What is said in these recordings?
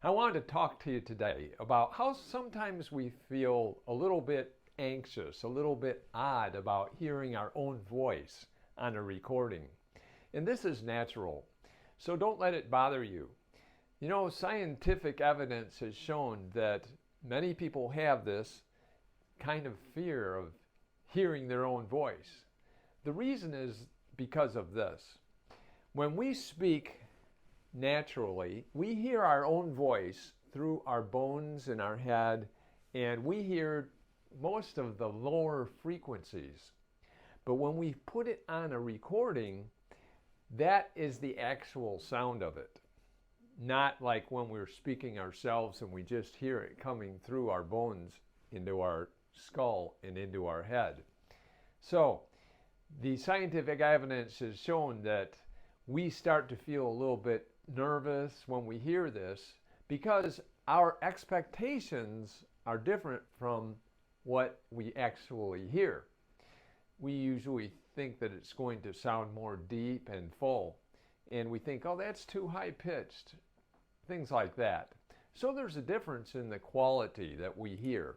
I wanted to talk to you today about how sometimes we feel a little bit anxious, a little bit odd about hearing our own voice on a recording. And this is natural, so don't let it bother you. You know, scientific evidence has shown that many people have this kind of fear of hearing their own voice. The reason is because of this. When we speak naturally, we hear our own voice through our bones in our head, and we hear most of the lower frequencies. But when we put it on a recording, that is the actual sound of it. Not like when we're speaking ourselves and we just hear it coming through our bones into our skull and into our head. So, the scientific evidence has shown that we start to feel a little bit nervous when we hear this because our expectations are different from what we actually hear. We usually think that it's going to sound more deep and full, and we think, oh, that's too high pitched, things like that. So there's a difference in the quality that we hear.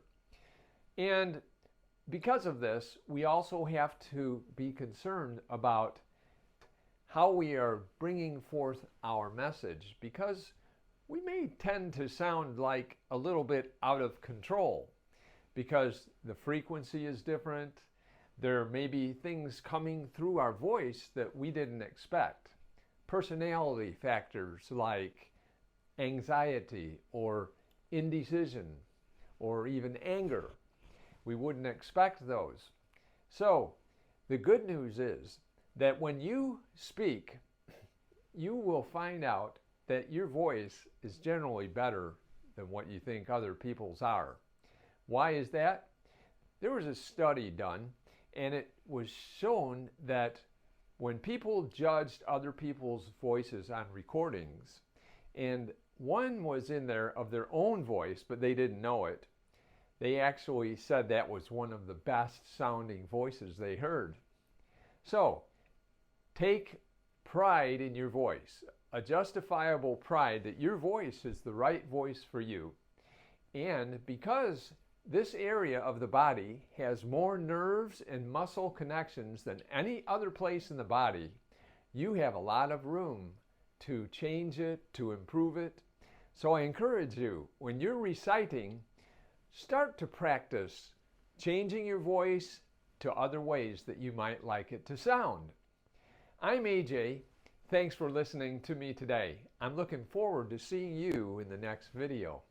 And because of this, we also have to be concerned about how we are bringing forth our message, because we may tend to sound like a little bit out of control because the frequency is different. There may be things coming through our voice that we didn't expect. Personality factors like anxiety or indecision or even anger. We wouldn't expect those. So the good news is that when you speak, you will find out that your voice is generally better than what you think other people's are. Why is that? There was a study done, and it was shown that when people judged other people's voices on recordings, and one was in there of their own voice, but they didn't know it, they actually said that was one of the best sounding voices they heard. So, take pride in your voice, a justifiable pride that your voice is the right voice for you. And because this area of the body has more nerves and muscle connections than any other place in the body, you have a lot of room to change it, to improve it. So I encourage you, when you're reciting, start to practice changing your voice to other ways that you might like it to sound. I'm AJ. Thanks for listening to me today. I'm looking forward to seeing you in the next video.